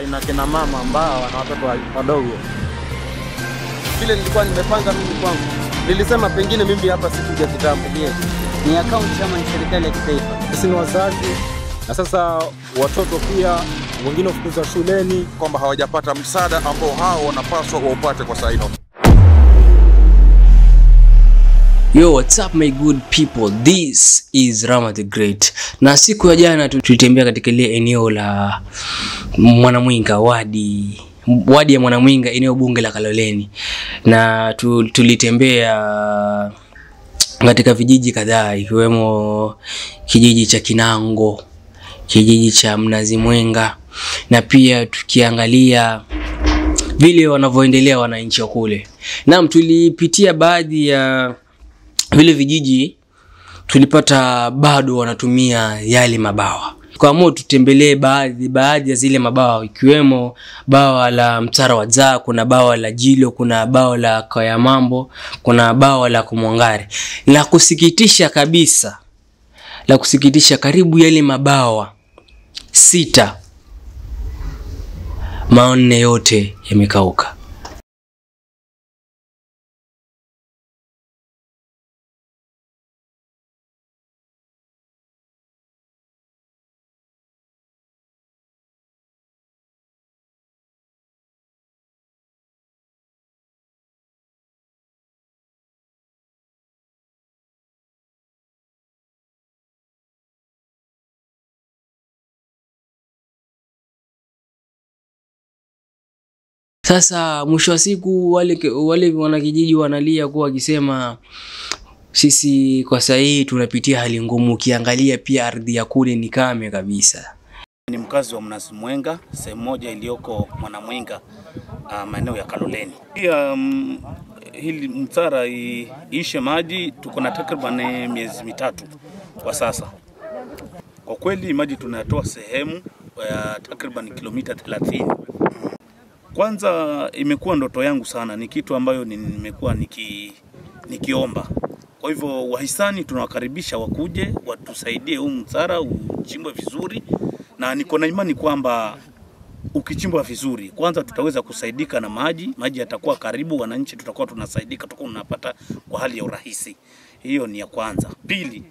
Ina kina mama ambao wana watoto wadogo. Vile nilikuwa nimepanga mimi kwangu, nilisema pengine mimi hapa sikuja kitambo. Ni account kama ni serikali ya kitaifa. Sisi ni wazazi na sasa watoto pia wengine wafukuza shuleni kwamba hawajapata msaada ambao hao wanapaswa waupate kwa saino. Yo, what's up my good people? This is Rama the Great. Na siku ya jana tulitembea katika ile eneo la Mwanamwinga, wadi ya Mwanamwinga, eneo bunge la Kaloleni. Na tulitembea katika vijiji kadhaa ikiwemo kijiji cha Kinango, kijiji cha Mnazi Mwenga, na pia tukiangalia vile wanavyoendelea wananchi wa kule. Naam, tulipitia baadhi ya vile vijiji, tulipata bado wanatumia yale mabawa. Kwa moyo tutembelee baadhi ya zile mabawa, ikiwemo bawa la Mtara wa Dzaa, kuna bawa la Jilo, kuna bawa la Kayamambo, kuna bawa la Kumwangari. La kusikitisha kabisa, karibu yale mabawa 6 manne yote yamekauka. Sasa mwisho wa siku wale wanakijiji wanalia kuwa wakisema sisi kwa sasa hii tunapitia hali ngumu. Ukiangalia pia ardhi ya kule ni kame kabisa. Ni mkazi wa Mnazi Mwenga, sehemu moja iliyoko Mwanamwinga, maeneo ya Kaloleni. Pia hili Mtara iishe maji, tuko na takriban miezi 3 kwa sasa. Kwa kweli maji tunatoa sehemu ya takriban kilomita 30. Kwanza imekuwa ndoto yangu sana, ni kitu ambayo nimekuwa nikiomba. Kwa hivyo wahisani tunawakaribisha wakuje, watusaidie huu Mtara uchimbwe vizuri, na niko na imani kwamba ukichimbwa vizuri, kwanza tutaweza kusaidika na maji yatakuwa karibu, wananchi tutakuwa tunasaidika, tutakuwa tunapata kwa hali ya urahisi. Hiyo ni ya kwanza. Pili,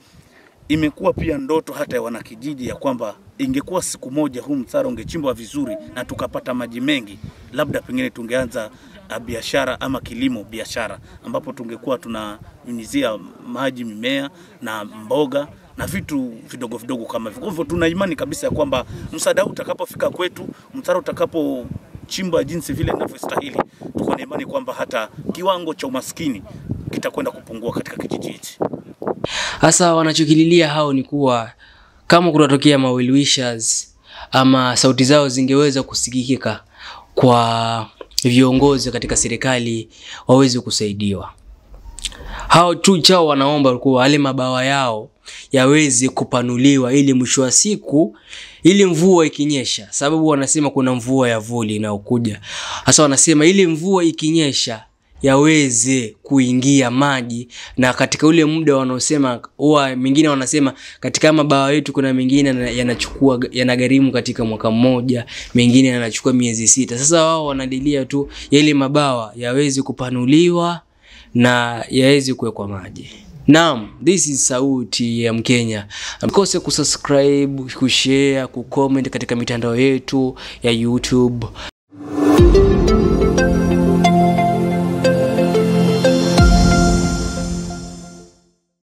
imekuwa pia ndoto hata ya wanakijiji ya kwamba ingekuwa siku moja huu Mtara ungechimbwa vizuri na tukapata maji mengi, labda pengine tungeanza biashara ama kilimo biashara, ambapo tungekuwa tunanyunyizia maji mimea na mboga na vitu vidogo kama hivyo. Kwa hivyo tuna imani kabisa ya kwamba msaada utakapofika kwetu, Mtara utakapochimba jinsi vile inavyostahili, tuko na imani kwamba hata kiwango cha umaskini kitakwenda kupungua katika kijiji hichi. Hasa wanachokililia hao ni kuwa kama kunatokea well wishers ama sauti zao zingeweza kusikikika kwa viongozi katika serikali waweze kusaidiwa. Hao tu chao wanaomba kuwa wale mabawa yao yaweze kupanuliwa ili mwisho wa siku, ili mvua ikinyesha, sababu wanasema kuna mvua ya vuli inayokuja. Hasa wanasema ili mvua ikinyesha yaweze kuingia maji, na katika ule muda wanaosema mingine wanasema katika mabawa yetu kuna mingine yanagharimu katika mwaka mmoja, mingine yanachukua miezi 6. Sasa wao wanadilia tu yale mabawa yaweze kupanuliwa na yaweze kuwekwa maji. Naam, this is sauti ya Mkenya. Msikose kusubscribe, kushare, kucomment katika mitandao yetu ya YouTube.